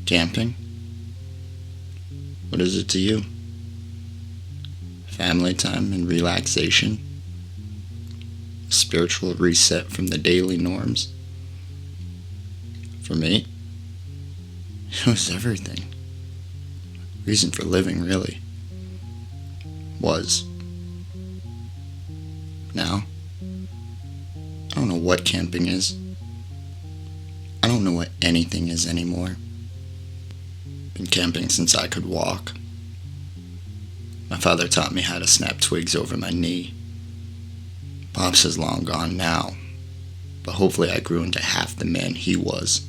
Camping? What is it to you? Family time and relaxation? A spiritual reset from the daily norms? For me, it was everything. Reason for living, really. Was. Now, I don't know what camping is. I don't know what anything is anymore. Been camping since I could walk. My father taught me how to snap twigs over my knee. Pops is long gone now, but hopefully I grew into half the man he was.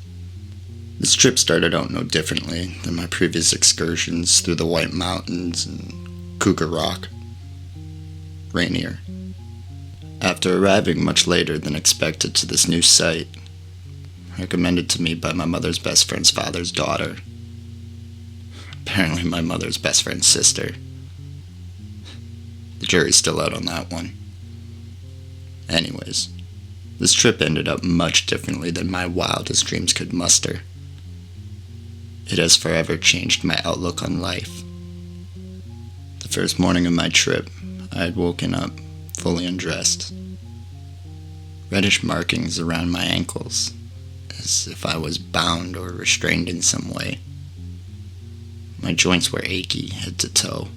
This trip started out no differently than my previous excursions through the White Mountains and Cougar Rock. Rainier. After arriving much later than expected to this new site, recommended to me by my mother's best friend's father's daughter, apparently my mother's best friend's sister. The jury's still out on that one. Anyways, this trip ended up much differently than my wildest dreams could muster. It has forever changed my outlook on life. The first morning of my trip, I had woken up, fully undressed. Reddish markings around my ankles, as if I was bound or restrained in some way. My joints were achy, head to toe.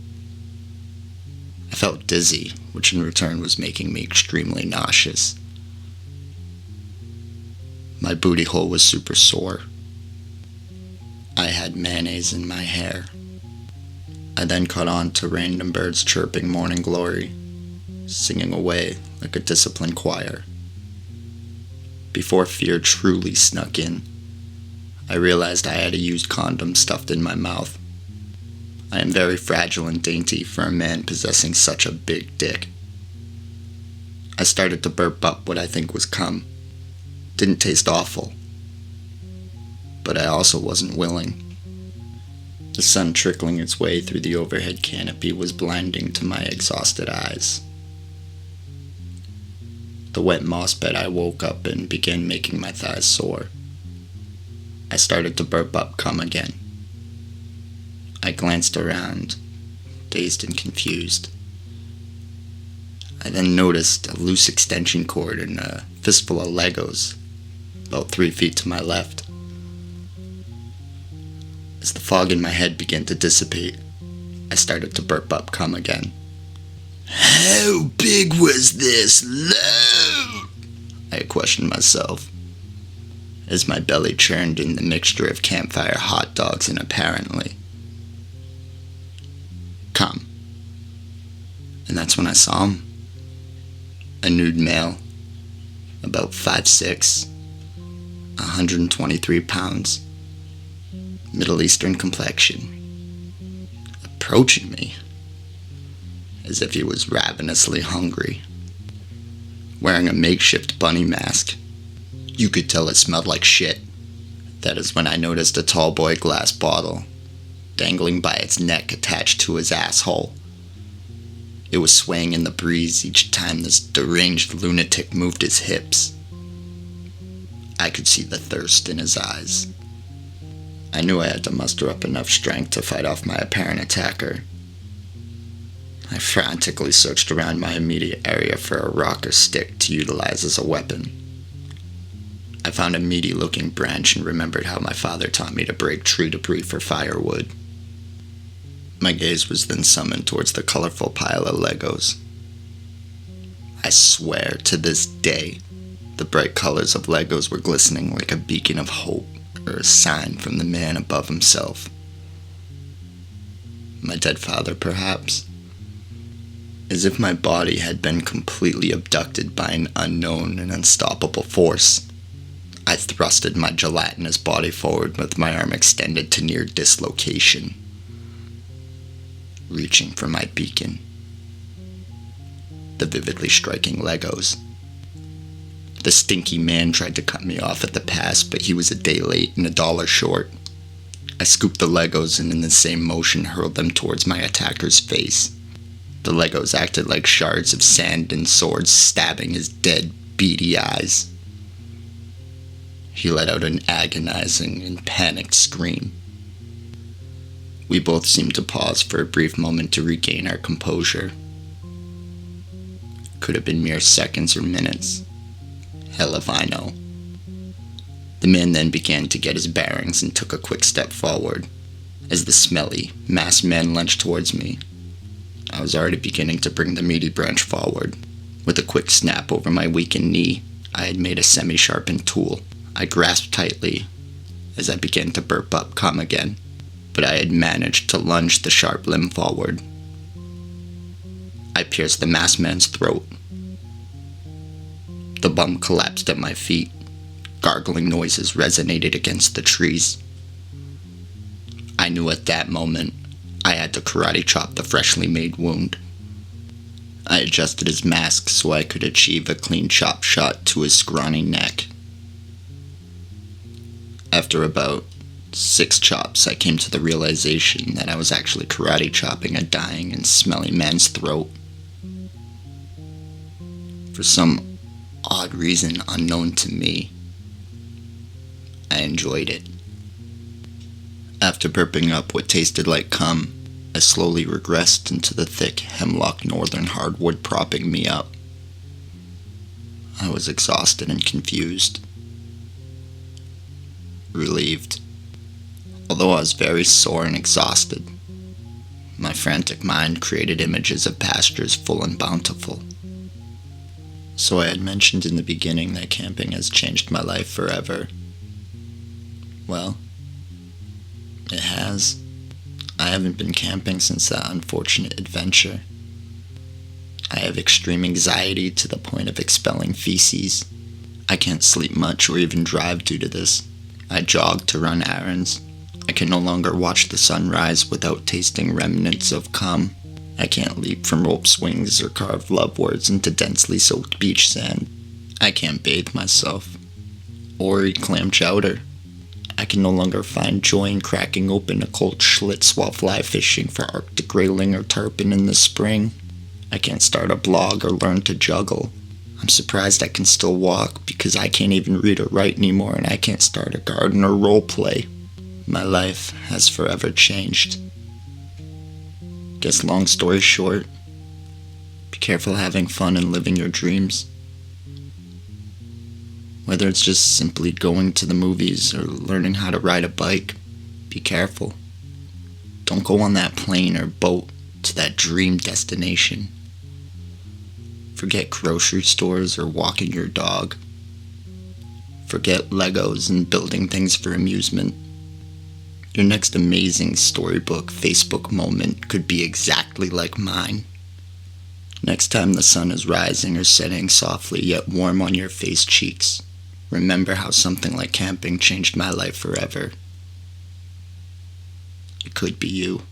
I felt dizzy, which in return was making me extremely nauseous. My booty hole was super sore. I had mayonnaise in my hair. I then caught on to random birds chirping morning glory, singing away like a disciplined choir. Before fear truly snuck in, I realized I had a used condom stuffed in my mouth. I am very fragile and dainty for a man possessing such a big dick. I started to burp up what I think was cum. Didn't taste awful, but I also wasn't willing. The sun trickling its way through the overhead canopy was blinding to my exhausted eyes. The wet moss bed I woke up in began making my thighs sore. I started to burp up cum again. I glanced around, dazed and confused. I then noticed a loose extension cord and a fistful of Legos, about 3 feet to my left. As the fog in my head began to dissipate, I started to burp up cum again. How big was this load? I questioned myself, as my belly churned in the mixture of campfire hot dogs and apparently cum. And that's when I saw him. A nude male, about 5'6", 123 pounds, Middle Eastern complexion, approaching me as if he was ravenously hungry. Wearing a makeshift bunny mask, you could tell it smelled like shit. That is when I noticed a tall boy glass bottle dangling by its neck attached to his asshole. It was swaying in the breeze each time this deranged lunatic moved his hips. I could see the thirst in his eyes. I knew I had to muster up enough strength to fight off my apparent attacker. I frantically searched around my immediate area for a rock or stick to utilize as a weapon. I found a meaty-looking branch and remembered how my father taught me to break tree debris for firewood. My gaze was then summoned towards the colorful pile of Legos. I swear, to this day, the bright colors of Legos were glistening like a beacon of hope or a sign from the man above himself. My dead father, perhaps? As if my body had been completely abducted by an unknown and unstoppable force, I thrusted my gelatinous body forward with my arm extended to near dislocation, reaching for my beacon. The vividly striking Legos. The stinky man tried to cut me off at the pass, but he was a day late and $1 short. I scooped the Legos and in the same motion hurled them towards my attacker's face. The Legos acted like shards of sand and swords stabbing his dead, beady eyes. He let out an agonizing and panicked scream, We both seemed to pause for a brief moment to regain our composure. Could have been mere seconds or minutes. Hell if I know. The man then began to get his bearings and took a quick step forward. As the smelly, masked man lunged towards me, I was already beginning to bring the meaty branch forward. With a quick snap over my weakened knee, I had made a semi-sharpened tool. I grasped tightly as I began to burp up cum again, but I had managed to lunge the sharp limb forward. I pierced the masked man's throat. The bum collapsed at my feet. Gargling noises resonated against the trees. I knew at that moment I had to karate chop the freshly made wound. I adjusted his mask so I could achieve a clean chop shot to his scrawny neck. After about 6 chops, I came to the realization that I was actually karate chopping a dying and smelly man's throat. For some odd reason unknown to me, I enjoyed it. After burping up what tasted like cum, I slowly regressed into the thick hemlock northern hardwood propping me up. I was exhausted and confused. Relieved. Although I was very sore and exhausted, my frantic mind created images of pastures full and bountiful. So I had mentioned in the beginning that camping has changed my life forever. Well, it has. I haven't been camping since that unfortunate adventure. I have extreme anxiety to the point of expelling feces. I can't sleep much or even drive due to this. I jog to run errands. I can no longer watch the sunrise without tasting remnants of cum. I can't leap from rope swings or carve love words into densely soaked beach sand. I can't bathe myself or eat clam chowder. I can no longer find joy in cracking open a cold Schlitz while fly fishing for Arctic grayling or tarpon in the spring. I can't start a blog or learn to juggle. I'm surprised I can still walk because I can't even read or write anymore, and I can't start a garden or role play. My life has forever changed. Guess long story short, be careful having fun and living your dreams. Whether it's just simply going to the movies or learning how to ride a bike, be careful. Don't go on that plane or boat to that dream destination. Forget grocery stores or walking your dog. Forget Legos and building things for amusement. Your next amazing storybook Facebook moment could be exactly like mine. Next time the sun is rising or setting softly yet warm on your face cheeks, remember how something like camping changed my life forever. It could be you.